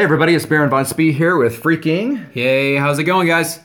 Hey everybody, it's Baron Von Spee here with Freaking. Hey, how's it going, guys?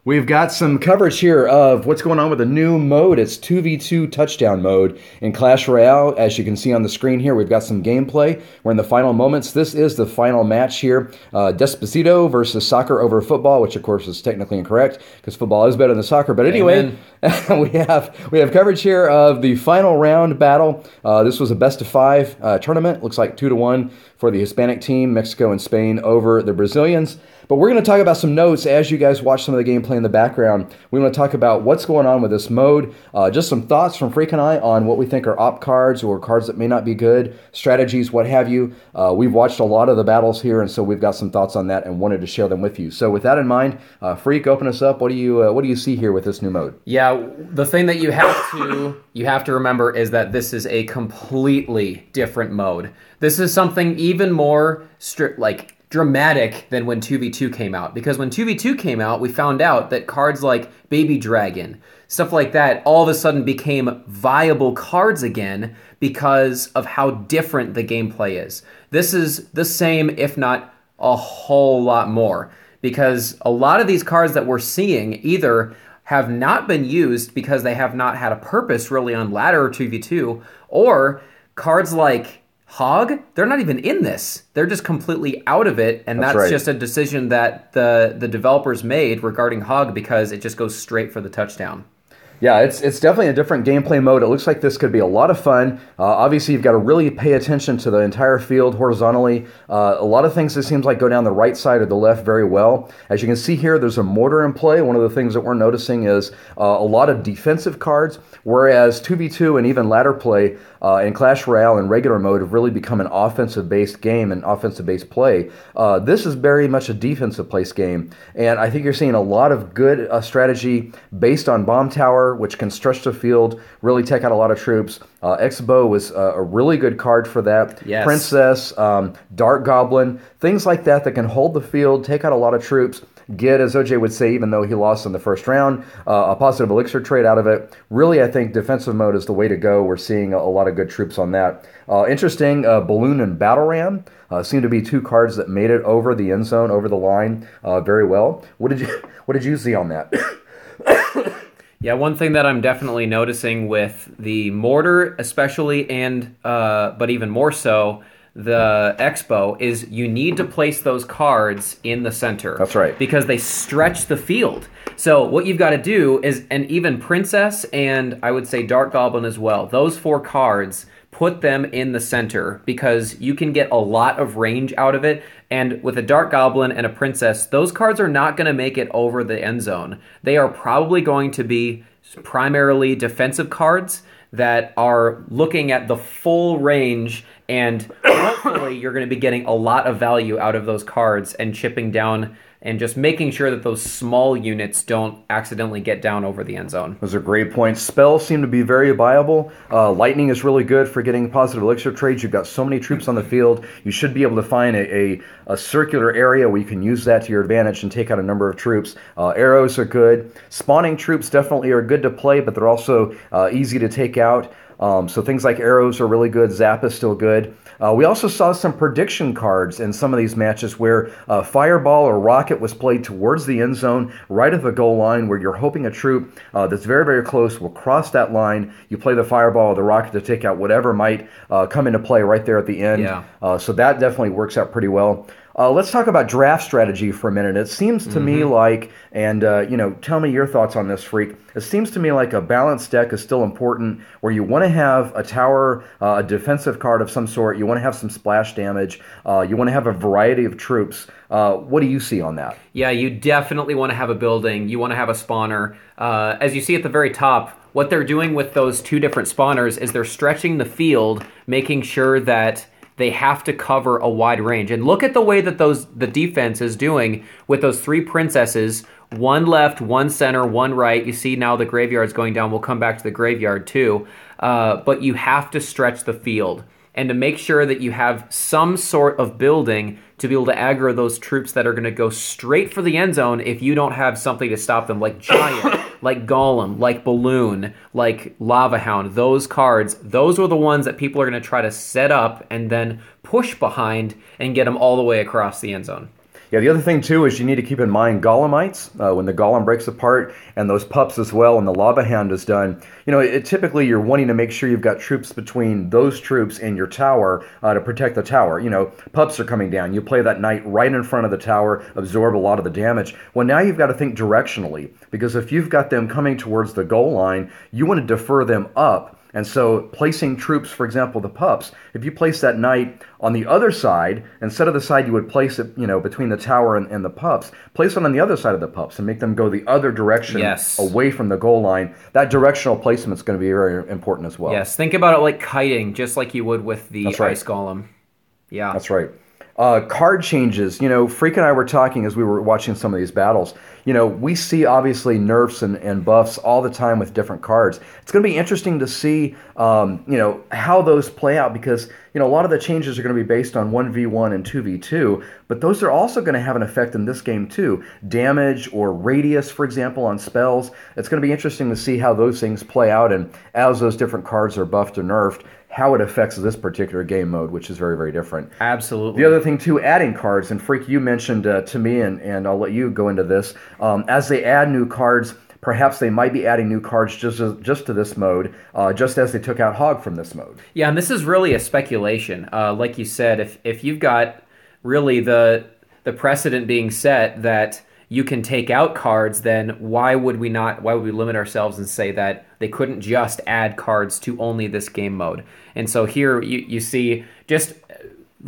We've got some coverage here of what's going on with a new mode. It's 2v2 touchdown mode in Clash Royale. As you can see on the screen here, we've got some gameplay. We're in the final moments. This is the final match here. Despacito versus soccer over football, which of course is technically incorrect because football is better than soccer. But anyway, we have coverage here of the final round battle. This was a best of 5 tournament. Looks like 2-1 for the Hispanic team, Mexico and Spain over the Brazilians. But we're going to talk about some notes as you guys watch some of the gameplay in the background. We want to talk about what's going on with this mode, just some thoughts from Freak and I on what we think are op cards or cards that may not be good, strategies, what have you. We've watched a lot of the battles here, and so we've got some thoughts on that and wanted to share them with you. So with that in mind, Freak, open us up. What do you see here with this new mode? Yeah, the thing that you have to remember is that this is a completely different mode. This is something even more dramatic than when 2v2 came out. Because when 2v2 came out, we found out that cards like Baby Dragon, stuff like that, all of a sudden became viable cards again because of how different the gameplay is. This is the same, if not a whole lot more. Because a lot of these cards that we're seeing either have not been used because they have not had a purpose really on ladder or 2v2, or cards like Hog, they're not even in this. They're just completely out of it, and that's right. Just a decision that the developers made regarding Hog because it just goes straight for the touchdown. Yeah, it's definitely a different gameplay mode. It looks like this could be a lot of fun. Obviously, you've got to really pay attention to the entire field horizontally. A lot of things, it seems like, go down the right side or the left very well. As you can see here, there's a mortar in play. One of the things that we're noticing is a lot of defensive cards, whereas 2v2 and even ladder play in Clash Royale and regular mode have really become an offensive-based game and offensive-based play. This is very much a defensive-based game, and I think you're seeing a lot of good strategy based on Bomb Tower, which can stretch the field, really take out a lot of troops. X-Bow was a really good card for that. Yes. Princess, Dark Goblin, things like that that can hold the field, take out a lot of troops, get, as OJ would say, even though he lost in the first round, a positive elixir trade out of it. Really, I think defensive mode is the way to go. We're seeing a lot of good troops on that. Interesting, Balloon and Battle Ram seem to be 2 cards that made it over the end zone, over the line very well. What did you see on that? Yeah, one thing that I'm definitely noticing with the mortar especially, and but even more so, the X-Bow, is you need to place those cards in the center. That's right. Because they stretch the field. So what you've got to do is, and even Princess and I would say Dark Goblin as well, those 4 cards, put them in the center because you can get a lot of range out of it. And with a Dark Goblin and a Princess, those cards are not going to make it over the end zone. They are probably going to be primarily defensive cards that are looking at the full range, and hopefully you're going to be getting a lot of value out of those cards and chipping down and just making sure that those small units don't accidentally get down over the end zone. Those are great points. Spells seem to be very viable. Lightning is really good for getting positive elixir trades. You've got so many troops on the field. You should be able to find a circular area where you can use that to your advantage and take out a number of troops. Arrows are good. Spawning troops definitely are good to play, but they're also easy to take out. So things like arrows are really good. Zap is still good. We also saw some prediction cards in some of these matches where Fireball or Rocket was played towards the end zone, right at the goal line, where you're hoping a troop that's very, very close will cross that line. You play the Fireball or the Rocket to take out whatever might come into play right there at the end. Yeah. So that definitely works out pretty well. Let's talk about draft strategy for a minute. It seems to me like, and tell me your thoughts on this, Freak. It seems to me like a balanced deck is still important, where you want to have a tower, a defensive card of some sort. You want to have some splash damage. You want to have a variety of troops. What do you see on that? Yeah, you definitely want to have a building. You want to have a spawner. As you see at the very top, what they're doing with those 2 different spawners is they're stretching the field, making sure that they have to cover a wide range. And look at the way that the defense is doing with those 3 princesses, 1 left, 1 center, 1 right. You see now the graveyard's going down. We'll come back to the graveyard too. But you have to stretch the field. and to make sure that you have some sort of building to be able to aggro those troops that are going to go straight for the end zone if you don't have something to stop them, like Giant, like Golem, like Balloon, like Lava Hound. Those cards, those are the ones that people are going to try to set up and then push behind and get them all the way across the end zone. Yeah, the other thing, too, is you need to keep in mind Golemites, when the Golem breaks apart, and those pups as well, and the Lava Hound is done. Typically you're wanting to make sure you've got troops between those troops and your tower to protect the tower. Pups are coming down. You play that knight right in front of the tower, absorb a lot of the damage. Well, now you've got to think directionally, because if you've got them coming towards the goal line, you want to defer them up. And so placing troops, for example, the pups, if you place that knight on the other side, instead of the side you would place it, between the tower and the pups, place it on the other side of the pups and make them go the other direction away from the goal line. That directional placement is going to be very important as well. Yes, think about it like kiting, just like you would with the That's right. Ice Golem. Yeah. That's right. Card changes. Freak and I were talking as we were watching some of these battles. We see obviously nerfs and buffs all the time with different cards. It's going to be interesting to see, how those play out, because, a lot of the changes are going to be based on 1v1 and 2v2, but those are also going to have an effect in this game too. Damage or radius, for example, on spells. It's going to be interesting to see how those things play out, and as those different cards are buffed or nerfed, how it affects this particular game mode, which is very, very different. Absolutely. The other thing, too, adding cards, and Freak, you mentioned to me, and I'll let you go into this, as they add new cards, perhaps they might be adding new cards just to this mode, just as they took out Hog from this mode. Yeah, and this is really a speculation. Like you said, if you've got really the precedent being set that you can take out cards, then why would we limit ourselves and say that they couldn't just add cards to only this game mode? And so here you see, just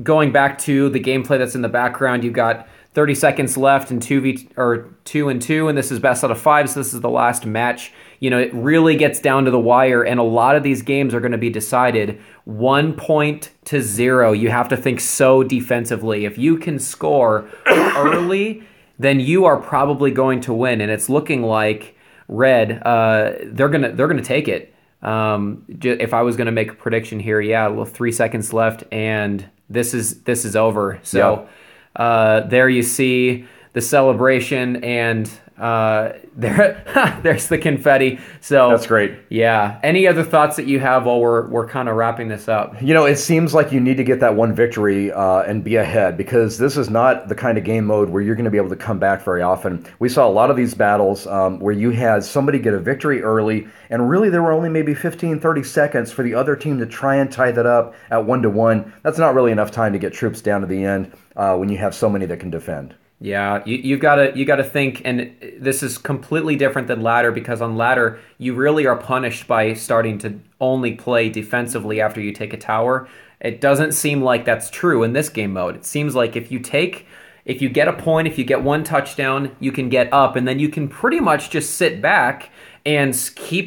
going back to the gameplay that's in the background, you've got 30 seconds left in 2-2, and this is best out of 5, so this is the last match. It really gets down to the wire, and a lot of these games are going to be decided 1 point to 0. You have to think so defensively. If you can score early, then you are probably going to win, and it's looking like Red, they're gonna take it. If I was gonna make a prediction here, well, 3 seconds left, and this is over. So there you see the celebration, and there's the confetti. So that's great. Yeah. Any other thoughts that you have while we're kind of wrapping this up? It seems like you need to get that one victory and be ahead, because this is not the kind of game mode where you're going to be able to come back very often. We saw a lot of these battles where you had somebody get a victory early, and really there were only maybe 15, 30 seconds for the other team to try and tie that up at 1-1. That's not really enough time to get troops down to the end when you have so many that can defend. Yeah, you gotta think, and this is completely different than ladder, because on ladder you really are punished by starting to only play defensively after you take a tower. It doesn't seem like that's true in this game mode. It seems like if you get a point, if you get one touchdown, you can get up, and then you can pretty much just sit back and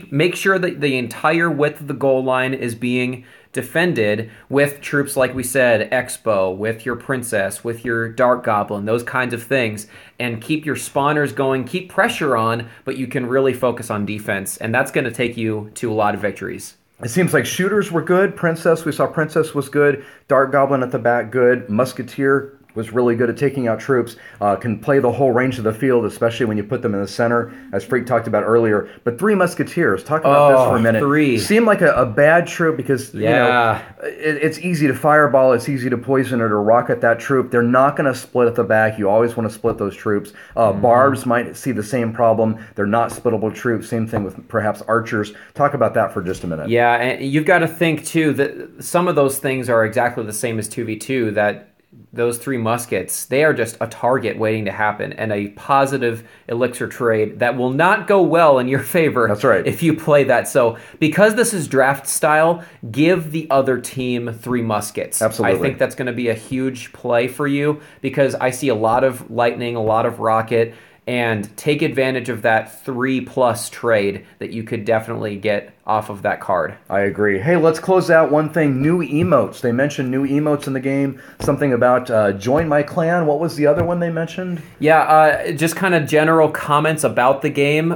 make sure that the entire width of the goal line is being defended with troops, like we said, Expo, with your Princess, with your Dark Goblin, those kinds of things, and keep your spawners going, keep pressure on, but you can really focus on defense, and that's going to take you to a lot of victories. It seems like shooters were good. Princess, we saw Princess was good. Dark Goblin at the back, good. Musketeer was really good at taking out troops, can play the whole range of the field, especially when you put them in the center, as Freak talked about earlier. But 3 Musketeers, talk about this for a minute. 3. Seemed like a bad troop, because it's easy to fireball, it's easy to poison it or rocket that troop. They're not going to split at the back. You always want to split those troops. Barbs might see the same problem. They're not splittable troops. Same thing with perhaps archers. Talk about that for just a minute. Yeah, and you've got to think, too, that some of those things are exactly the same as 2v2, that those 3 muskets, they are just a target waiting to happen, and a positive elixir trade that will not go well in your favor. That's right. If you play that. So because this is draft style, give the other team 3 muskets. Absolutely. I think that's going to be a huge play for you, because I see a lot of lightning, a lot of rocket, and take advantage of that 3+ trade that you could definitely get off of that card. I agree. Hey, let's close out one thing. New emotes. They mentioned new emotes in the game. Something about join my clan. What was the other one they mentioned? Yeah, just kind of general comments about the game.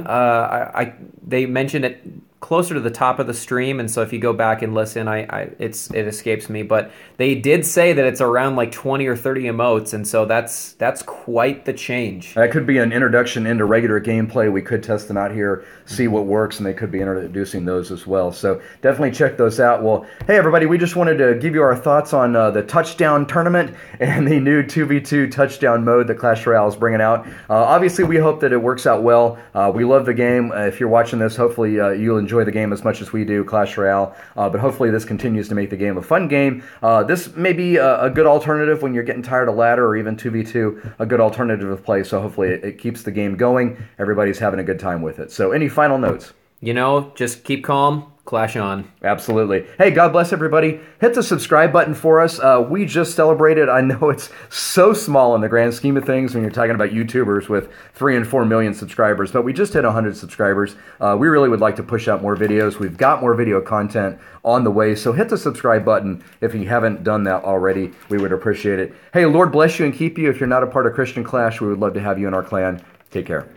They mentioned it closer to the top of the stream, and so if you go back and listen, it escapes me, but they did say that it's around like 20 or 30 emotes, and so that's quite the change. That could be an introduction into regular gameplay. We could test them out here, see what works, and they could be introducing those as well. So definitely check those out. Well, hey everybody, we just wanted to give you our thoughts on the touchdown tournament and the new 2v2 touchdown mode that Clash Royale is bringing out. Obviously, we hope that it works out well. We love the game. If you're watching this, hopefully you'll enjoy the game as much as we do, Clash Royale. But hopefully this continues to make the game a fun game. This may be a good alternative when you're getting tired of ladder or even 2v2, a good alternative to play. So hopefully it keeps the game going. Everybody's having a good time with it. So any final notes? You know, just keep calm. Clash on. Absolutely. Hey, God bless everybody. Hit the subscribe button for us. We just celebrated. I know it's so small in the grand scheme of things when you're talking about YouTubers with 3 and 4 million subscribers, but we just hit 100 subscribers. We really would like to push out more videos. We've got more video content on the way, so hit the subscribe button if you haven't done that already. We would appreciate it. Hey, Lord bless you and keep you. If you're not a part of Christian Clash, we would love to have you in our clan. Take care.